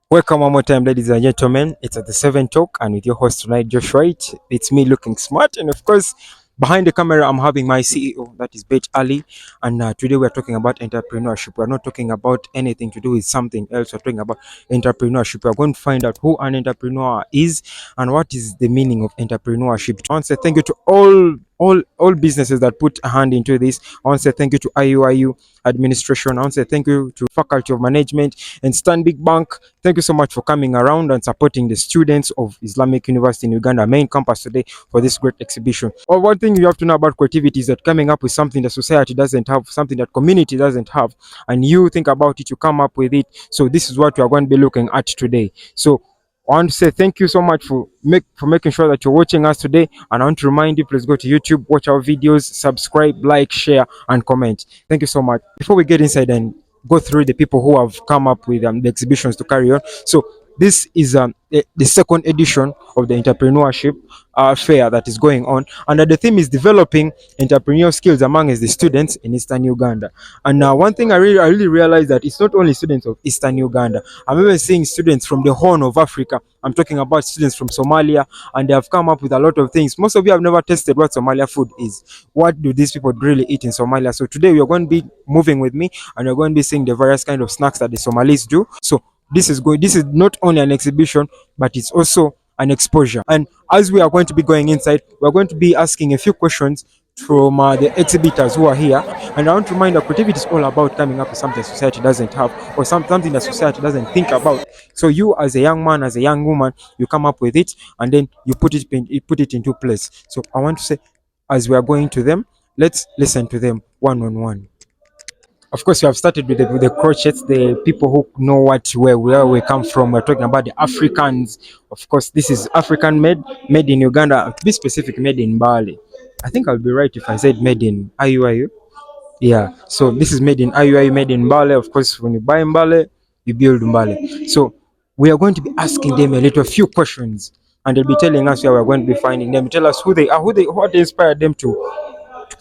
Welcome one more time, ladies and gentlemen. It's at the 7 Talk, and with your host tonight, Josh Wright. It's me looking smart, and of course, behind the camera, I'm having my CEO, that is Bet Ali. And today we're talking about entrepreneurship. We're not talking about anything to do with something else. We're talking about entrepreneurship. We're going to find out who an entrepreneur is and what is the meaning of entrepreneurship. I want to say thank you to all businesses that put a hand into this. I want to say thank you to IUIU administration. I want to say thank you to Faculty of Management and Stanbic Bank. Thank you so much for coming around and supporting the students of Islamic University in Uganda main campus today for this great exhibition. Well, one thing you have to know about creativity is that coming up with something that society doesn't have, something that community doesn't have, and you think about it, you come up with it. So this is what we are going to be looking at today. So I want to say thank you so much for making sure that you're watching us today. And I want to remind you, please go to YouTube, watch our videos, subscribe, like, share, and comment. Thank you so much. Before we get inside and go through the people who have come up with the exhibitions to carry on. So this is the second edition of the entrepreneurship fair that is going on, and the theme is developing entrepreneurial skills among the students in Eastern Uganda. And one thing I really realized that it's not only students of Eastern Uganda. I'm even seeing students from the Horn of Africa. I'm talking about students from Somalia, and they have come up with a lot of things. Most of you have never tasted what Somalia food is. What do these people really eat in Somalia? So today we are going to be moving with me, and we're going to be seeing the various kind of snacks that the Somalis do. So this is good. This is not only an exhibition, but it's also an exposure. And as we are going to be going inside, we're going to be asking a few questions from the exhibitors who are here. And I want to remind that creativity is all about coming up with something society doesn't have, or something that society doesn't think about. So you, as a young man, as a young woman, you come up with it, and then you put it into place. So I want to say, as we are going to them, let's listen to them one on one. Of course, we have started with the crochets, the people who know where we come from. We're talking about the Africans. Of course, this is African made in Uganda, to be specific, made in Bali. I think I'll be right if I said made in IUIU. Yeah, so this is made in IUIU, made in Bali. Of course, when you buy in Bali, you build in Bali. So we are going to be asking them a little few questions, and they'll be telling us where we're going to be finding them. Tell us who they are, what inspired them to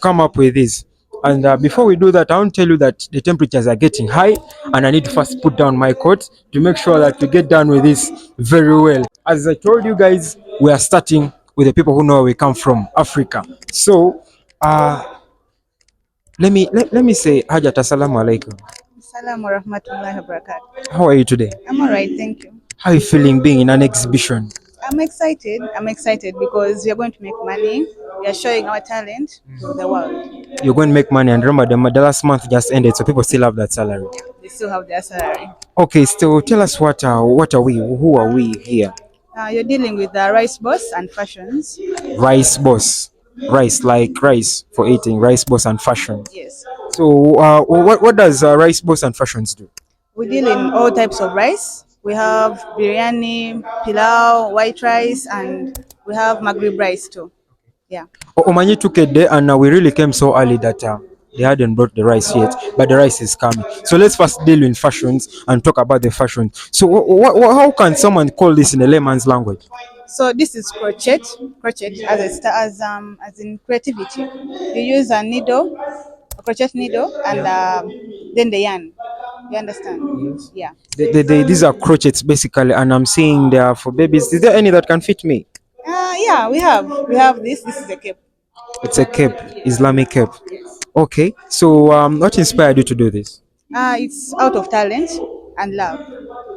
come up with this. And before we do that, I want to tell you that the temperatures are getting high, and I need to first put down my coat to make sure that we get done with this very well. As I told you guys, we are starting with the people who know where we come from, Africa. So let me say Hajat, assalamu alaikum. Assalamu warahmatullahi wabarakatuh. How are you today? I'm alright, thank you. How are you feeling being in an exhibition? I'm excited. I'm excited because we are going to make money. We are showing our talent to the world. You're going to make money, and remember the last month just ended, so people still have that salary. They still have their salary. Okay, still tell us what are we? Who are we here? You're dealing with the rice boss and fashions. Rice boss, rice like rice for eating, rice boss and fashion. Yes. So what does rice boss and fashions do? We deal in all types of rice. We have biryani, pilau, white rice, and we have Maghrib rice too. Yeah. Omanyi took a day, and we really came so early that they hadn't brought the rice yet, but the rice is coming. So let's first deal in fashions and talk about the fashion. So how can someone call this in a layman's language? So this is crochet. Crochet as in creativity. You use a needle, a crochet needle, and then the yarn. You understand? Yes. Yeah. These are crochets basically, and I'm seeing they are for babies. Is there any that can fit me? Yeah, we have this. This is a cape. It's a cape, Islamic cape. Okay, so what inspired you to do this? It's out of talent and love.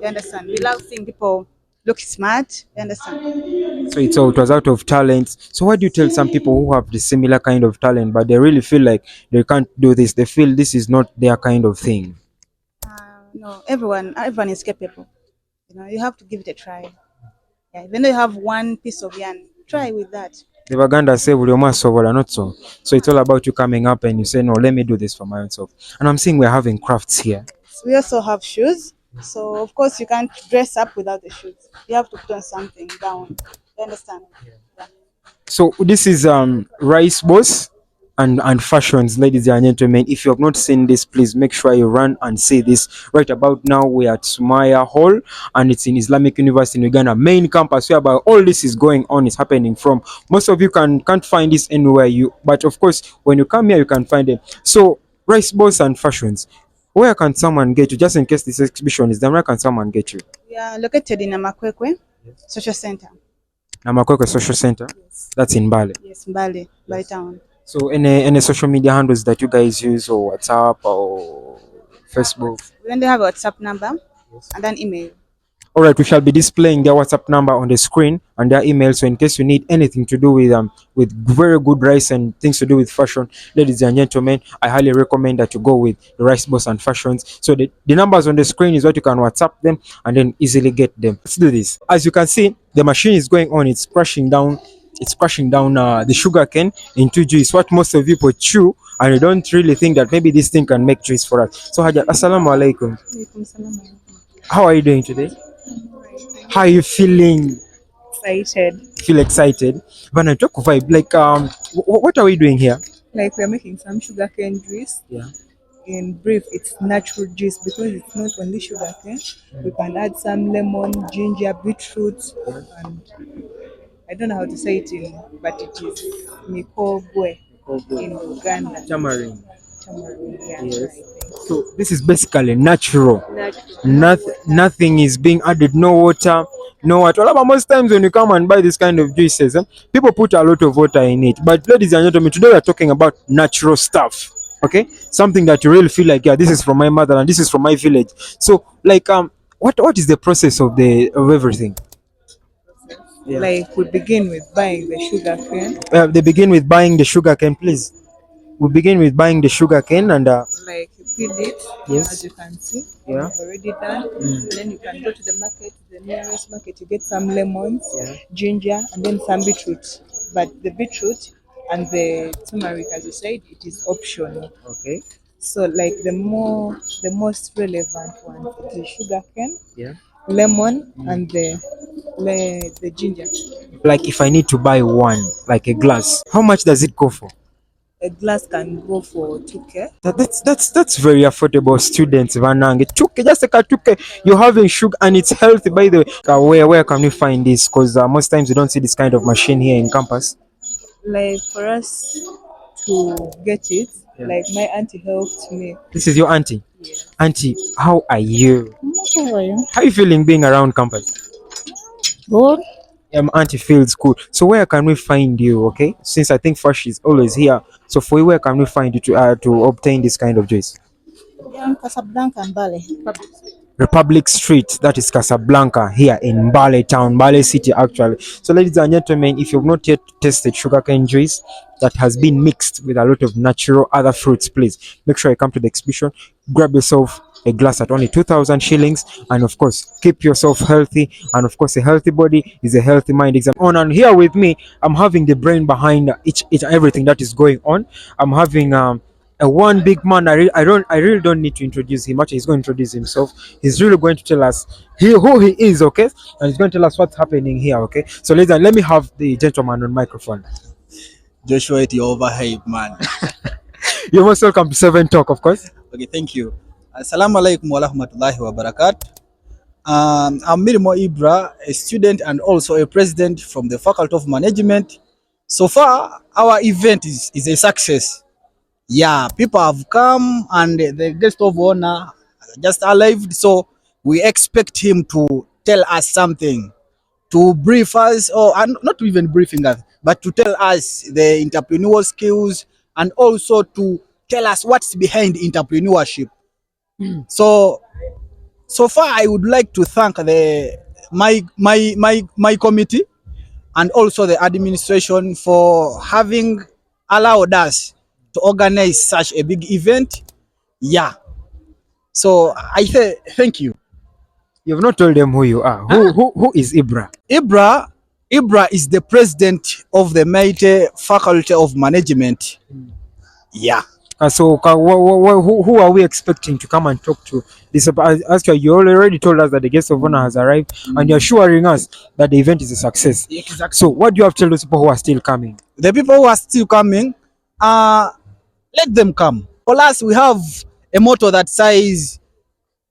You understand? We love seeing people look smart. You understand? So it was out of talent. So what do you tell some people who have the similar kind of talent, but they really feel like they can't do this? They feel this is not their kind of thing. No, everyone is capable. You have to give it a try. Yeah, even though you have one piece of yarn, try with that. The Baganda say "Buli omu asobola," not so. So it's all about you coming up and you say, no, let me do this for myself. And I'm seeing we're having crafts here. We also have shoes. So of course you can't dress up without the shoes. You have to put on something down. You understand? Yeah. So this is rice boss and fashions, ladies and gentlemen. If you have not seen this, please make sure you run and see this. Right about now we are at Sumaya Hall, and it's in Islamic University in Uganda main campus, whereby all this is going on, is happening from. Most of you can't find this anywhere, but of course when you come here you can find it. So rice boss and fashions, where can someone get you? Just in case this exhibition is done, where can someone get you? We are located in Amakwekwe Social Center. Namakwekwe Social Center. Yes. That's in Bali. Yes, Mbale, Mbale town. So any social media handles that you guys use, or WhatsApp or Facebook? We only have a WhatsApp number and an email. All right, we shall be displaying their WhatsApp number on the screen and their email. So in case you need anything to do with very good rice and things to do with fashion, ladies and gentlemen, I highly recommend that you go with the Rice Boss and Fashions. So the numbers on the screen is what you can WhatsApp them and then easily get them. Let's do this. As you can see, the machine is going on. It's crushing down. It's crushing down the sugar cane into juice. What most of people chew, and you don't really think that maybe this thing can make juice for us. So Hajat, assalamu alaikum. How are you doing today? How are you feeling? Excited. Feel excited? When I talk vibe, like what are we doing here? Like we're making some sugarcane juice. Yeah. In brief, it's natural juice because it's not only sugarcane. We can add some lemon, ginger, beetroot, and I don't know how to say it but it is mikogwe in Uganda. Tamarind. Tamarind, yeah. Yes. So this is basically natural. Natural. Nothing is being added. No water. No water. But most times when you come and buy this kind of juices, people put a lot of water in it. But ladies and gentlemen, today we are talking about natural stuff. Okay, something that you really feel like, yeah, this is from my mother and this is from my village. So, like, what is the process of everything? Yeah. Like we begin with buying the sugarcane. They begin with buying the sugar cane, please. We begin with buying the sugar cane and Like you peel it, yes. as you can see. Yeah. It's already done. And then you can go to the market, the nearest market, you get some lemons, Yeah. ginger, and then some beetroot. But the beetroot and the turmeric, as you said, it is optional. Okay. So like the most relevant ones, it is sugarcane, Yeah. lemon, and the ginger. Like if I need to buy one, like a glass, how much does it go for? A glass can go for 2K. That's very affordable, students. Vanang, 2K, just like a 2K. You're having sugar and it's healthy, by the way. Where can we find this? Because most times we don't see this kind of machine here in campus. Like for us to get it, Yeah. like my auntie helped me. This is your auntie. Yeah. Auntie, how are you? How are you? How are you feeling being around campus? Good. Auntie feels cool. So where can we find you? Okay, since I think Fash is always here. So for you, where can we find you to obtain this kind of juice? Yeah, I'm Casablanca and Bali. Republic Street, that is Casablanca, here in Bali town, Bali city actually. So ladies and gentlemen, if you've not yet tasted sugarcane juice that has been mixed with a lot of natural other fruits, please make sure you come to the exhibition, grab yourself a glass at only 2,000 shillings, and of course keep yourself healthy, and of course a healthy body is a healthy mind. Exam on, and here with me I'm having the brain behind each everything that is going on. I'm having a one big man. I really don't need to introduce him. Actually, he's going to introduce himself. He's really going to tell us who he is, okay? And he's going to tell us what's happening here, okay? So let me have the gentleman on microphone. Joshua, it's your overhype, man. You're most welcome to Seven Talk, of course. Okay, thank you. Assalamu alaikum wa rahmatullahi wa barakatuh. I'm Mirimo Ibra, a student and also a president from the Faculty of Management. So far, our event is a success. Yeah, people have come and the guest of honor just arrived. So we expect him to tell us something, to brief us, or and not even briefing us, but to tell us the entrepreneurial skills and also to tell us what's behind entrepreneurship. So far, I would like to thank my committee and also the administration for having allowed us to organize such a big event. Yeah. So I say thank you. You've not told them who you are. Who is Ibra? Ibra is the president of the Mighty Faculty of Management. Yeah. So who are we expecting to come and talk to? This actually, you already told us that the guest of honor has arrived, and you're assuring us that the event is a success. Exactly. So what do you have to tell those people who are still coming? The people who are still coming, let them come. For us, we have a motto that says,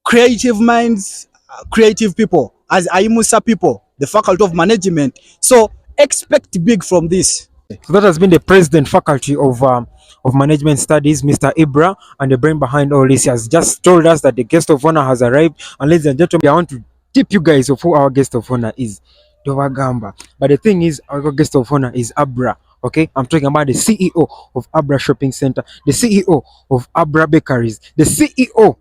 creative minds, creative people. As Aimusa people, the Faculty of Management. So expect big from this. So that has been the president faculty of management studies, Mr. Ibra, and the brain behind all this. He has just told us that the guest of honor has arrived. And ladies and gentlemen, I want to tip you guys of who our guest of honor is. Dovagamba. But the thing is, our guest of honor is Abra. Okay, I'm talking about the CEO of Abra Shopping Center, the CEO of Abra Bakeries, the CEO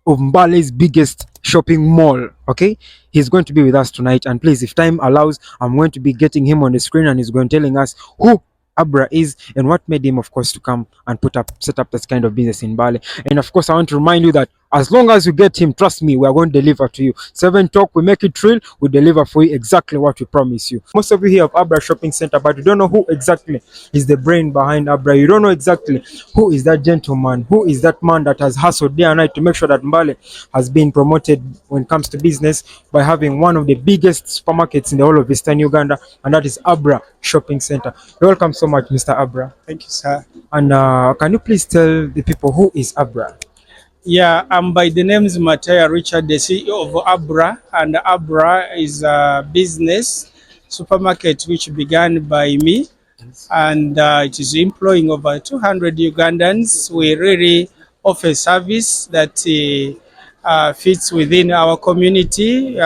of Mbale's biggest shopping mall. Okay, he's going to be with us tonight, and please, if time allows, I'm going to be getting him on the screen, and he's going to telling us who Abra is and what made him, of course, to come and set up this kind of business in Bali. And of course, I want to remind you that as long as you get him, trust me, we are going to deliver to you. Seven Talk, we make it real, we deliver for you exactly what we promise you. Most of you here of Abra Shopping Center, but you don't know who exactly is the brain behind Abra. You don't know exactly who is that gentleman, who is that man that has hustled day and night to make sure that Mbale has been promoted when it comes to business by having one of the biggest supermarkets in the whole of Eastern Uganda, and that is Abra Shopping Center. You're welcome so much, Mr. Abra. Thank you, sir. And can you please tell the people who is Abra? Yeah, I'm by the name is Mataya Richard, the CEO of Abra, and Abra is a business supermarket which began by me, and it is employing over 200 Ugandans. We really offer service that fits within our community.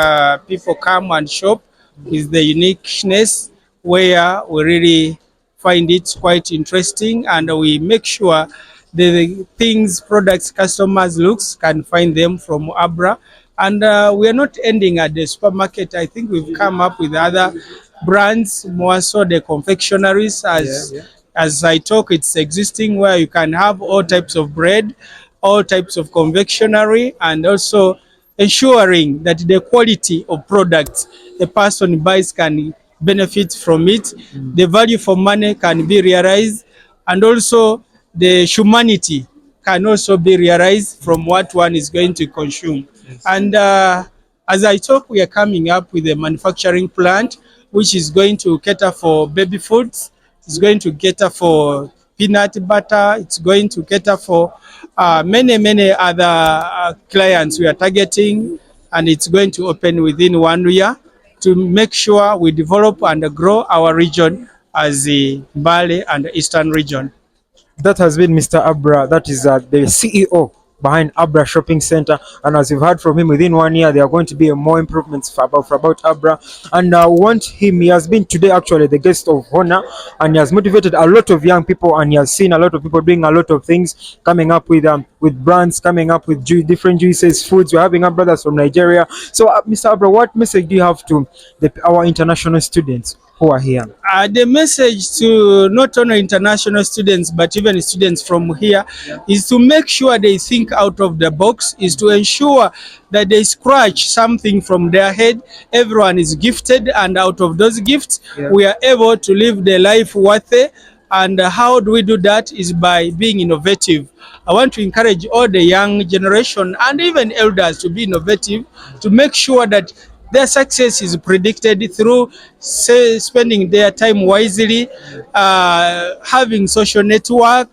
People come and shop with the uniqueness where we really find it quite interesting, and we make sure the things, products customers looks can find them from Abra. And we are not ending at the supermarket. I think we've come up with other brands, more so the confectionaries. As I talk, it's existing where you can have all types of bread, all types of confectionery, and also ensuring that the quality of products the person buys can benefit from it. The value for money can be realized, and also the humanity can also be realized from what one is going to consume. And as I talk, we are coming up with a manufacturing plant which is going to cater for baby foods. It's going to cater for peanut butter. It's going to cater for many other clients we are targeting, and it's going to open within 1 year to make sure we develop and grow our region as the Bali and the Eastern region. That has been Mr. Abra. That is the CEO behind Abra Shopping Center. And as you've heard from him, within 1 year, there are going to be more improvements for about Abra. And I want him, he has been today actually the guest of honor, and he has motivated a lot of young people, and he has seen a lot of people doing a lot of things, coming up with brands, coming up with different juices, foods. We're having our brothers from Nigeria. So, Mr. Abra, what message do you have to our international students who are here? The message to not only international students but even students from here is to make sure they think out of the box, is to ensure that they scratch something from their head. Everyone is gifted, and out of those gifts, we are able to live the life worthy. And how do we do that? Is by being innovative. I want to encourage all the young generation and even elders to be innovative, to make sure that their success is predicted through spending their time wisely, having social network,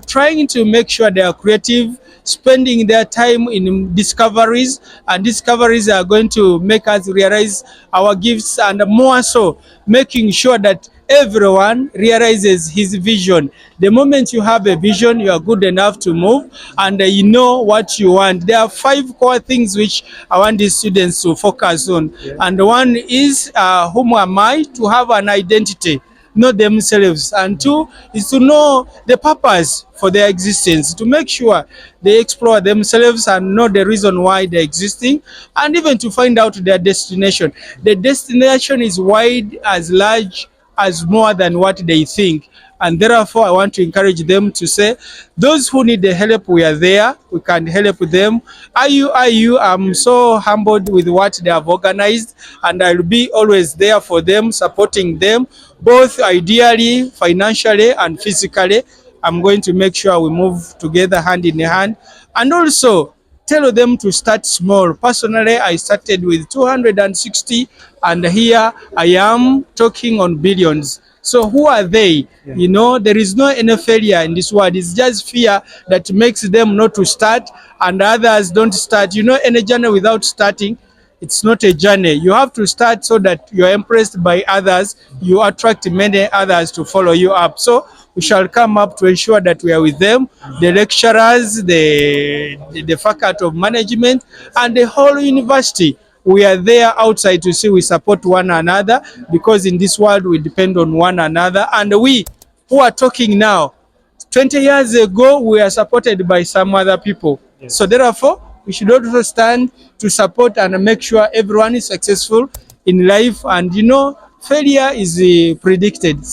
trying to make sure they are creative, spending their time in discoveries, and discoveries are going to make us realize our gifts, and more so making sure that everyone realizes his vision. The moment you have a vision, you are good enough to move, and you know what you want. There are 5 core things which I want these students to focus on. And one is whom am I? To have an identity, know themselves. And 2 is to know the purpose for their existence, to make sure they explore themselves and know the reason why they're existing, and even to find out their destination. The destination is wide, as large, as more than what they think. And therefore, I want to encourage them to say, those who need the help, we are there. We can help them. I'm so humbled with what they have organized, and I'll be always there for them, supporting them, both ideally, financially, and physically. I'm going to make sure we move together hand in hand, and also tell them to start small. Personally, I started with 260, and here I am talking on billions. So who are they? You know, there is no any failure in this world. It's just fear that makes them not to start, and others don't start. You know, any journey without starting, it's not a journey. You have to start so that you're impressed by others. You attract many others to follow you up. So we shall come up to ensure that we are with them, the lecturers, the faculty of management, and the whole university. we are there outside to see we support one another, because in this world we depend on one another. And we who are talking now, 20 years ago, we are supported by some other people. Yes. So therefore, we should also stand to support and make sure everyone is successful in life. And failure is predicted.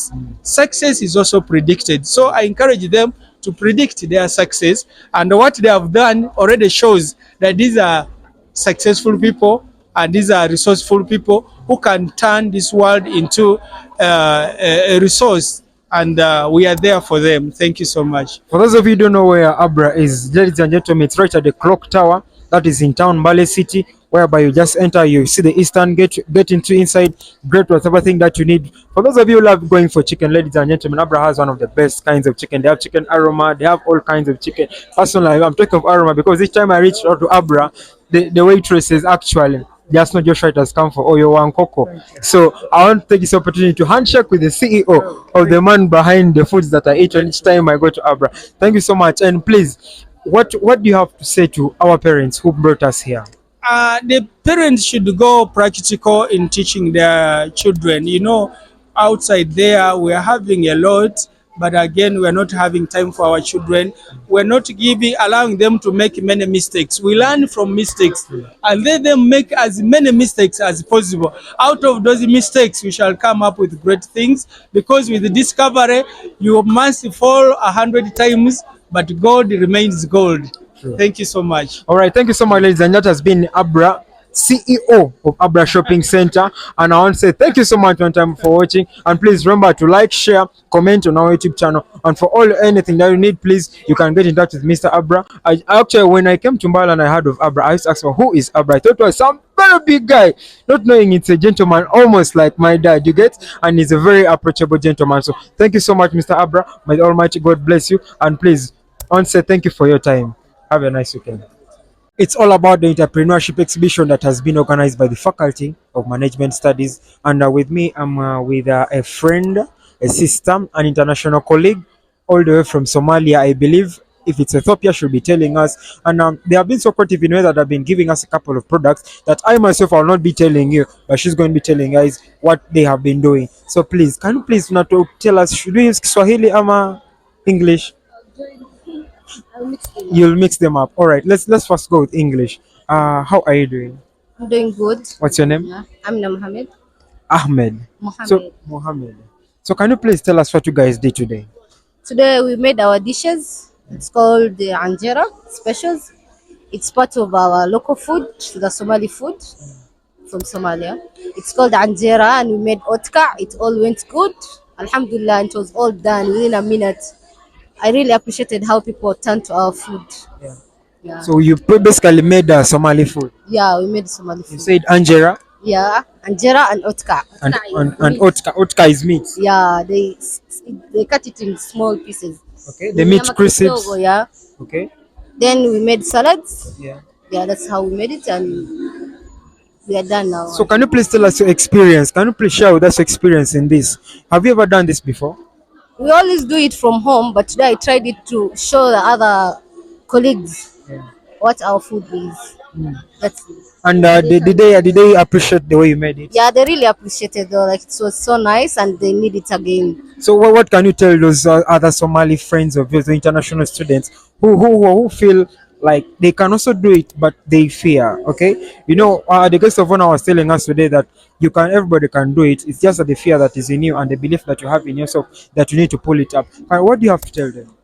Success is also predicted. So I encourage them to predict their success. And what they have done already shows that these are successful people and these are resourceful people who can turn this world into a resource, and we are there for them. Thank you so much. For those of you who don't know where Abra is, ladies and gentlemen, it's right at the clock tower that is in town, Mbale City, whereby you just enter, you see the eastern gate, get into inside, great whatever thing that you need. For those of you who love going for chicken, ladies and gentlemen, Abra has one of the best kinds of chicken. They have chicken aroma, they have all kinds of chicken. Personally, I'm talking of aroma because each time I reach out to Abra, the waitress is actually just not Joshua, it has come for Oyo Wankoko. So I want to take this opportunity to handshake with the CEO of the man behind the foods that I eat each time I go to Abra. Thank you so much. And please, what do you have to say to our parents who brought us here? The parents should go practical in teaching their children. Outside there, we are having a lot, but again, we are not having time for our children. We're not allowing them to make many mistakes. We learn from mistakes and let them make as many mistakes as possible. Out of those mistakes, we shall come up with great things, because with the discovery, you must fall 100 times, but gold remains gold. True. Thank you so much. All right, thank you so much, ladies, and that has been Abra, CEO of Abra Shopping Center. And I want to say thank you so much one time for watching, and please remember to like, share, comment on our YouTube channel. And for anything that you need, please, you can get in touch with Mr. Abra. Actually, when I came to Mbala and I heard of Abra, I used to ask, who is Abra? I thought it was some very big guy, not knowing it's a gentleman almost like my dad, you get? And he's a very approachable gentleman. So thank you so much, Mr. Abra. May the Almighty God bless you. And please, I want to say thank you for your time. Have a nice weekend. It's all about the entrepreneurship exhibition that has been organized by the Faculty of Management Studies. And with me, I'm with a friend, a sister, an international colleague, all the way from Somalia, I believe. If it's Ethiopia, she'll be telling us. And they have been so supportive in a way that they've been giving us a couple of products that I myself will not be telling you, but she's going to be telling you guys what they have been doing. So please, can you please not tell us, should we use Swahili or English? You'll mix them up. All right. Let's first go with English. How are you doing? I'm doing good. What's your name? Yeah. I'm Mohammed. Ahmed. Mohammed. So Mohammed. So can you please tell us what you guys did today? Today we made our dishes. It's called the Anjera specials. It's part of our local food, the Somali food from Somalia. It's called Anjera, and we made otka. It all went good. Alhamdulillah, and it was all done within a minute. I really appreciated how people turned to our food. Yeah. Yeah. So you basically made Somali food. Yeah, we made Somali food. You said Anjera. Yeah, Anjera and otka. And otka is meat. Yeah, they cut it in small pieces. Okay. The meat crisps. Yeah. Okay. Then we made salads. Yeah. Yeah, that's how we made it, and we are done now. So can you please tell us your experience? Can you please share with us your experience in this? Have you ever done this before? We always do it from home, but today I tried it to show the other colleagues what our food is. That's it. And did they appreciate the way you made it? Yeah, they really appreciated it. Like, it was so nice, and they need it again. So what can you tell those other Somali friends of yours, the international students, who feel like they can also do it, but they fear? Okay, the guest of honor was telling us today that everybody can do it. It's just that the fear that is in you and the belief that you have in yourself that you need to pull it up. What do you have to tell them?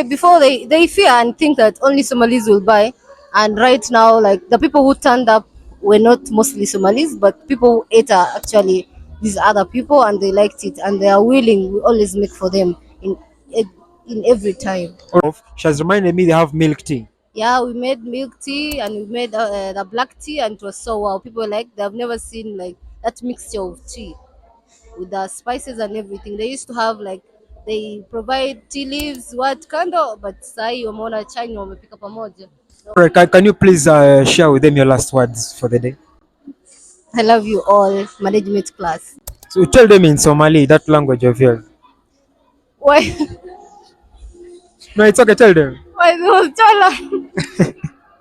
Before they fear and think that only Somalis will buy. And right now, like, the people who turned up were not mostly Somalis, but people who ate are actually these other people, and they liked it, and they are willing. We always make for them in every time. She has reminded me they have milk tea. Yeah, we made milk tea, and we made the black tea, and it was so wow. People they have never seen like that mixture of tea with the spices and everything. They used to have they provide tea leaves, what kando, but sai wameona chai wamepika pamoja. Right, can you please share with them your last words for the day? I love you all, management class. So tell them in Somali, that language of yours. Why? No, it's okay, tell them. Why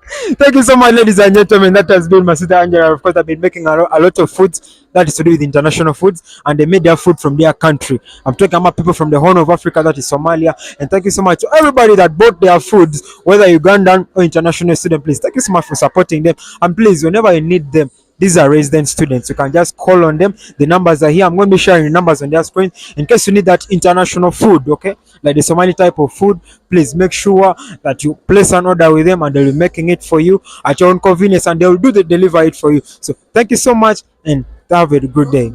Thank you so much, ladies and gentlemen. That has been my sister Angela. Of course, I've been making a lot of foods that is to do with international foods, and they made their food from their country. I'm talking about people from the Horn of Africa, that is Somalia. And thank you so much to everybody that bought their foods, whether Ugandan or international student. Please, thank you so much for supporting them. And please, whenever you need them, these are resident students. You can just call on them. The numbers are here. I'm going to be sharing the numbers on their screen in case you need that international food, okay? Like the Somali type of food. Please make sure that you place an order with them and they'll be making it for you at your own convenience and they'll do the deliver it for you. So thank you so much and have a good day.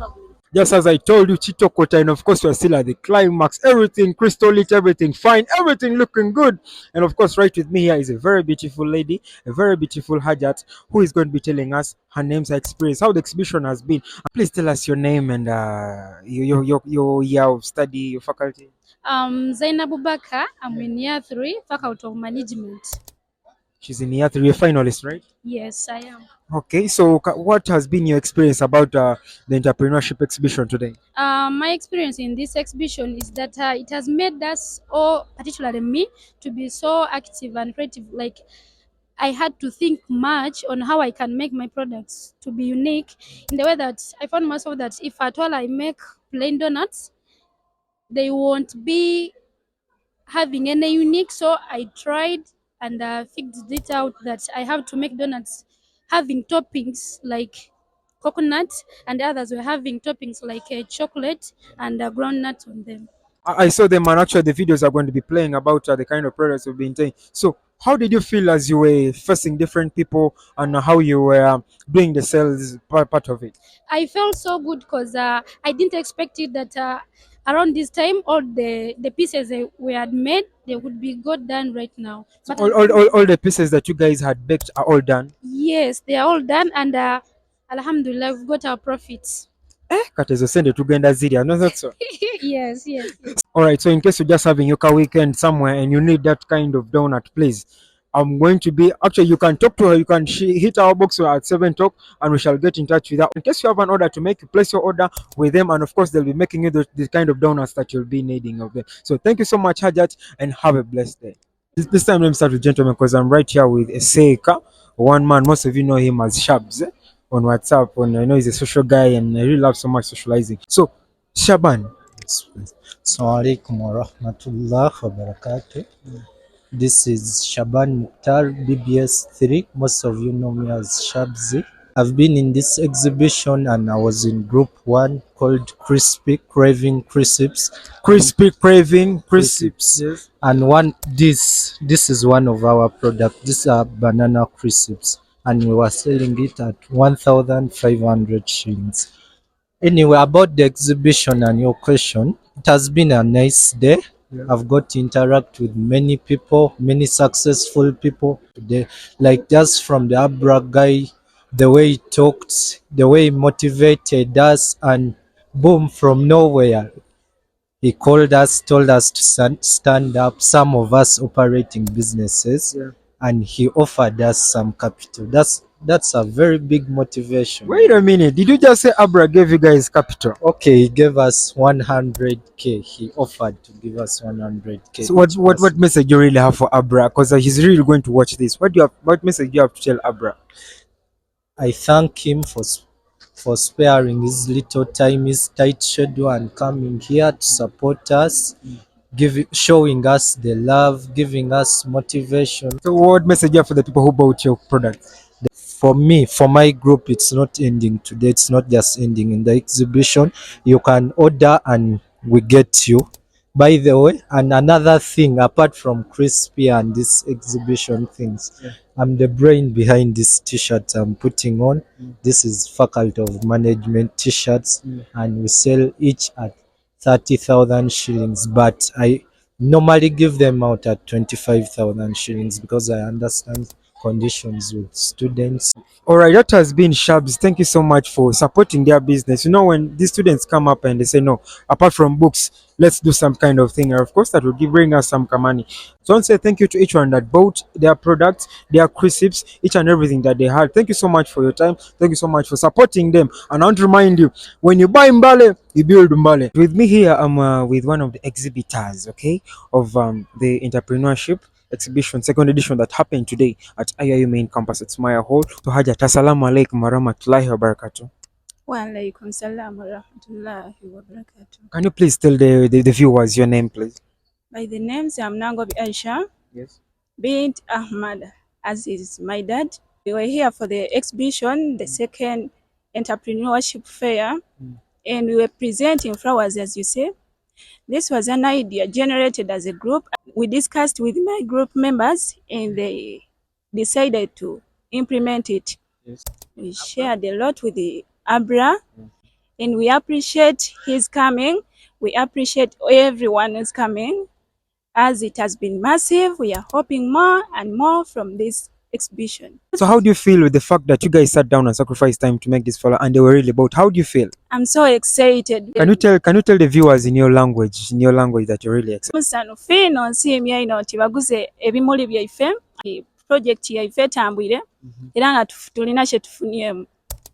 Just as I told you, Chitokota, and of course, we're still at the climax. Everything crystal lit, everything fine, everything looking good. And of course, right with me here is a very beautiful lady, a very beautiful Hajat, who is going to be telling us her name's experience, how the exhibition has been. Please tell us your name and your year of study, your faculty. Zainab Bubaka, I'm in year 3, Faculty of Management. She's in year three, a finalist, right? Yes, I am. Okay, so what has been your experience about the entrepreneurship exhibition today? My experience in this exhibition is that it has made us, or particularly me, to be so active and creative. Like, I had to think much on how I can make my products to be unique in the way that I found myself that if at all I make plain donuts, they won't be having any unique. So I tried and figured it out that I have to make donuts having toppings like coconut, and others were having toppings like chocolate and groundnut on them. I saw them, and actually the videos are going to be playing about the kind of products we've been doing. So how did you feel as you were facing different people and how you were doing the sales part of it? I felt so good because I didn't expect it that around this time all the pieces we had made, they would be got done right now. So But all the pieces that you guys had baked are all done. yes, they are all done, and Alhamdulillah, we've got our profits. Katezo sende tugenda zirya, no, that's so. Yes, yes. All right, so in case you're just having your car weekend somewhere and you need that kind of donut, please. I'm going to be actually. You can talk to her. You can hit our box at 7 o'clock, and we shall get in touch with her. In case you have an order to make, you place your order with them, and of course they'll be making you the kind of donuts that you'll be needing of them. So thank you so much, Hajat, and have a blessed day. This time, let me start with gentlemen because I'm right here with Seika, one man. Most of you know him as Shabs on WhatsApp. And I know he's a social guy, and I really love so much socializing. So, Shaban, Assalamualaikum warahmatullahi wabarakatuh. This is Shaban Mukhtar, BBS 3. Most of you know me as Shabzi. I've been in this exhibition and I was in group 1 called Crispy Craving Crisps. crispy craving, crisps. Yes. And this is one of our products. These are banana crisps and we were selling it at 1,500 shillings. Anyway, about the exhibition and your question, it has been a nice day. Yeah. I've got to interact with many people, many successful people today. Like just from the Abra guy, the way he talked, the way he motivated us, and boom, from nowhere, he called us, told us to stand up. Some of us operating businesses, Yeah. and he offered us some capital. That's a very big motivation. Wait a minute. Did you just say Abra gave you guys capital? Okay, he gave us 100k. He offered to give us 100k. So what message you really have for Abra? Because he's really going to watch this. What message do you have to tell Abra? I thank him for sparing his little time, his tight schedule, and coming here to support us, showing us the love, giving us motivation. So what message do you have for the people who bought your product? For me, for my group, it's not ending today. It's not just ending in the exhibition. You can order and we get you. By the way, and another thing, apart from Crispy and this exhibition things, I'm the brain behind this t-shirt I'm putting on. This is Faculty of Management t-shirts, and we sell each at 30,000 shillings, but I normally give them out at 25,000 shillings because I understand conditions with students. All right, that has been Shabs. Thank you so much for supporting their business. You know, when these students come up and they say, no, apart from books, let's do some kind of thing. And of course, that will bring us some money. So I want to say thank you to each one that bought their products, their crisps, each and everything that they had. Thank you so much for your time. Thank you so much for supporting them. And I want to remind you, when you buy Mbale, you build Mbale. With me here, I'm with one of the exhibitors, okay, of the entrepreneurship. exhibition, second edition that happened today at IIU main campus at Smaya Hall. So Hajat, assalamu alaikum warahmatullahi wabarakatuh. Walaikum salam wa rahmatullahi wa barakatuh. Can you please tell the viewers your name, please? By the names, I'm Nangobi Aisha Yes. bint Ahmad, as is my dad. We were here for the exhibition, the second entrepreneurship fair, and we were presenting flowers, as you say. This was an idea generated as a group. We discussed with my group members and they decided to implement it. Yes. We shared a lot with the Abra and we appreciate his coming. We appreciate everyone who's coming. As it has been massive, we are hoping more and more from this exhibition. So how do you feel with the fact that you guys sat down and sacrificed time to make this flower and they were really about? How do you feel? I'm so excited. Can you tell the viewers in your language that you're really excited? Musanufi nonsiimya ino nti baguze ebimuli byaife project yaife etambwire era nga tulina kye tufunyeemu.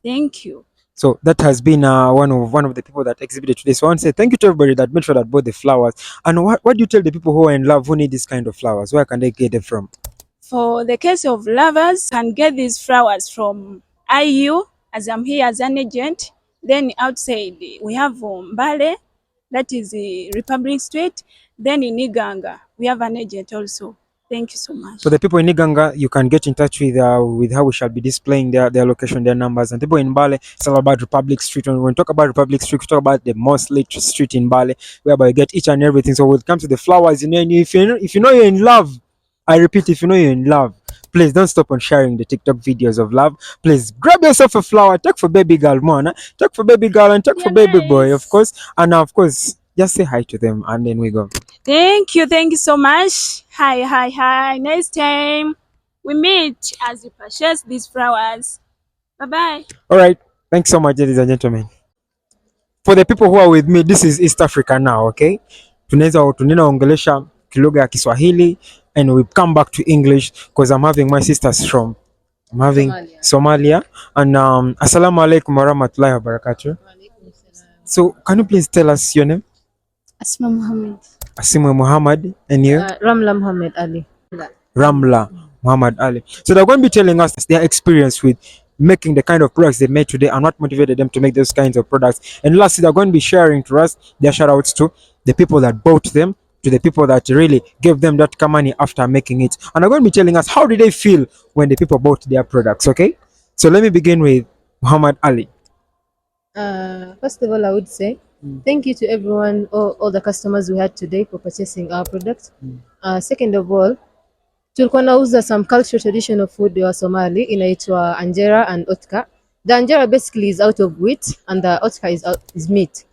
Thank you. So that has been one of the people that exhibited today. So I want to say thank you to everybody that made sure that bought the flowers. And what do you tell the people who are in love who need this kind of flowers? Where can they get them from? For the case of lovers, can get these flowers from IU, as I'm here as an agent. Then outside we have Mbale, that is Republic Street. Then in Iganga, we have an agent also. Thank you so much. So the people in Iganga, you can get in touch with how we shall be displaying their location, their numbers. And people in Mbale, it's all about Republic Street. When we talk about Republic Street, we talk about the most lit street in Mbale, whereby you get each and everything. So when it comes to the flowers, if you know you're in love, I repeat, if you know you're in love, please don't stop on sharing the TikTok videos of love. Please grab yourself a flower, take for baby girl, man. Take for baby girl and take for baby boy, of course. And of course, just say hi to them and then we go. Thank you so much. Hi. Next time we meet as you purchase these flowers. Bye. All right. Thanks so much, ladies and gentlemen. For the people who are with me, this is East Africa now, okay? Tunaweza ongelesha kilugha ya Kiswahili and we come back to English because I'm having my sisters from Somalia. And assalamu alaikum warahmatullahi wabarakatuh. So can you please tell us your name? Asma Muhammad. Asima Muhammad. And you? Ramla Muhammad Ali. Ramla Muhammad Ali. So they're going to be telling us their experience with making the kind of products they made today and what motivated them to make those kinds of products. And lastly, they're going to be sharing to us their shout outs to the people that bought them, to the people that really gave them that money after making it. And they're going to be telling us how did they feel when the people bought their products, okay? So let me begin with Muhammad Ali. First of all, I would say thank you to everyone, all the customers we had today for purchasing our products. Second of all, tulikuwa nauza some cultural traditional food wa Somali inaitwa anjera and otka. The anjera basically is out of wheat and the otka is meat.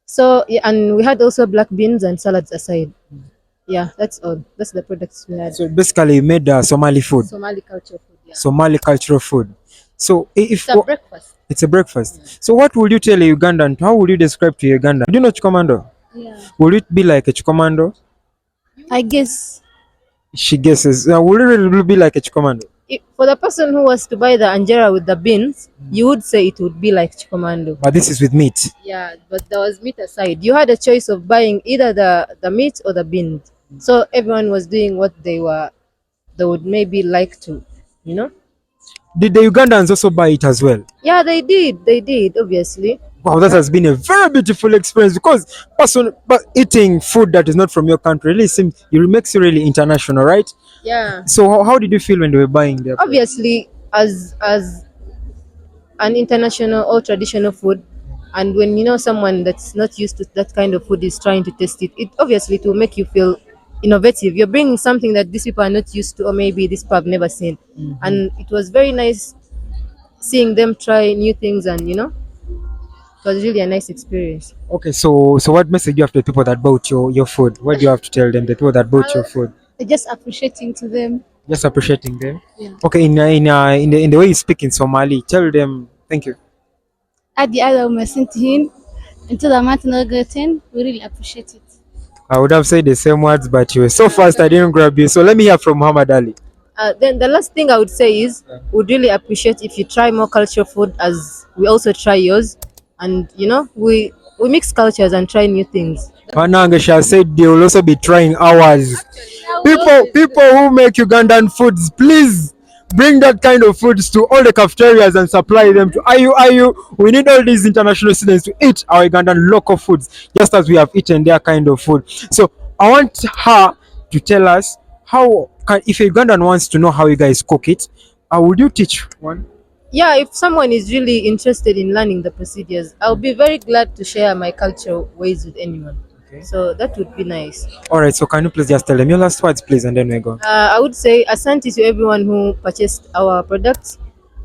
So yeah, and we had also black beans and salads aside. Yeah, that's all. That's the products we had. So basically you made Somali food. Somali cultural food, yeah. Somali cultural food. So if It's a breakfast. it's a breakfast. Yeah. So what would you tell a Ugandan? How would you describe to Uganda? Do you know chikomando? Yeah. Would it be like a chikomando? I guess. She guesses. Would it really be like a chikomando? For the person who was to buy the anjera with the beans, you would say it would be like chikomando. But this is with meat. Yeah, but there was meat aside. You had a choice of buying either the meat or the beans. So everyone was doing what they would maybe like to, you know. Did the Ugandans also buy it as well? Yeah, they did, obviously. Wow, that has been a very beautiful experience because but eating food that is not from your country really seems it makes you really international, right? Yeah. So how did you feel when they were buying their food? Obviously, as an international or traditional food, and when you know someone that's not used to that kind of food is trying to test it, it obviously will make you feel innovative. You're bringing something that these people are not used to, or maybe these people have never seen. And it was very nice seeing them try new things, and you know, it was really a nice experience. Okay, so what message do you have to the people that bought your food? What do you have to tell them, the people that bought your food? Just appreciating to them. Just appreciating them. Yeah. Okay, in the way you speak in Somali, tell them thank you. Adi ada umesintihin until the matin getting. We really appreciate it. I would have said the same words, but you were so fast I didn't grab you. So let me hear from Muhammad Ali. Then the last thing I would say is we'd really appreciate if you try more cultural food as we also try yours, and you know we mix cultures and try new things. Wanange Shah said they will also be trying hours. People who make Ugandan foods, please bring that kind of foods to all the cafeterias and supply them to IU. We need all these international students to eat our Ugandan local foods, just as we have eaten their kind of food. So I want her to tell us how can, if a Ugandan wants to know how you guys cook it, would you teach one? Yeah, if someone is really interested in learning the procedures, I'll be very glad to share my cultural ways with anyone. Okay. So that would be nice. All right, so can you please just tell them your last words, please, and then we go. I would say asante to everyone who purchased our products.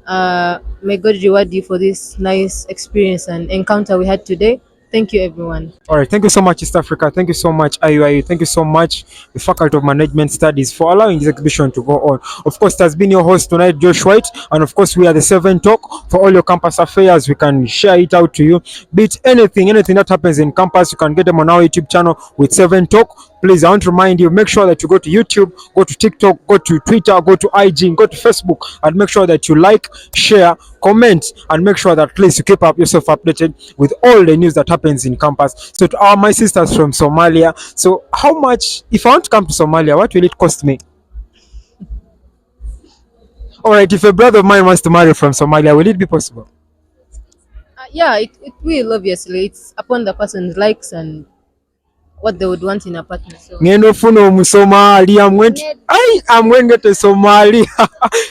May God reward you for this nice experience and encounter we had today. Thank you, everyone. All right, thank you so much, East Africa. Thank you so much, IUIU. Thank you so much, the Faculty of Management Studies, for allowing this exhibition to go on. Of course, it has been your host tonight, Josh White, and of course, we are the 7 Talk. For all your campus affairs, we can share it out to you. Be it anything that happens in campus, you can get them on our YouTube channel with 7 Talk. Please, I want to remind you, make sure that you go to YouTube, go to TikTok, go to Twitter, go to IG, go to Facebook, and make sure that you like, share, comment, and make sure that please you keep up yourself updated with all the news that happens in campus. So to our my sisters from Somalia, so how much, if I want to come to Somalia, what will it cost me? All right, if a brother of mine wants to marry from Somalia, will it be possible? Yeah, it will, obviously. It's upon the person's likes and what they would want in a partner. So Ngendo ofuna omusomali I'm going to get a Somali.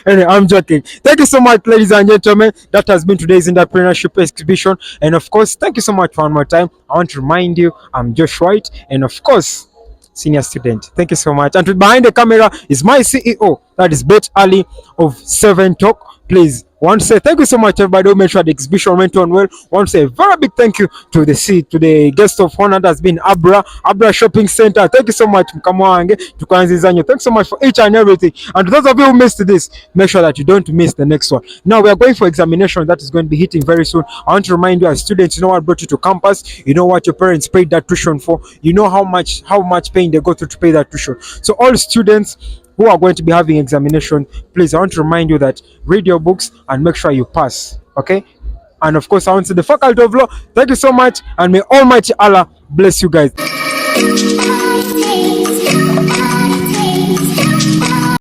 Anyway, I'm joking. Thank you so much, ladies and gentlemen. That has been today's entrepreneurship exhibition, and of course, thank you so much for one more time. I want to remind you, I'm Josh White, and of course, senior student. Thank you so much. And behind the camera is my CEO, that is Bet Ali of 7 Talk. Please, want to say thank you so much, everybody who made sure the exhibition went on well. Want to say a very big thank you to the guest of honor that has been Abra Shopping Center. Thank you so much, Mkamwange, to Kwanzizanyo. Thanks so much for each and everything. And to those of you who missed this, make sure that you don't miss the next one. Now we are going for examination that is going to be hitting very soon. I want to remind you, as students, you know what brought you to campus. You know what your parents paid that tuition for. You know how much pain they go through to pay that tuition. So all students who are going to be having examination, please, I want to remind you that read your books and make sure you pass. Okay? And of course, I want to say the Faculty of Law, thank you so much, and may Almighty Allah bless you guys.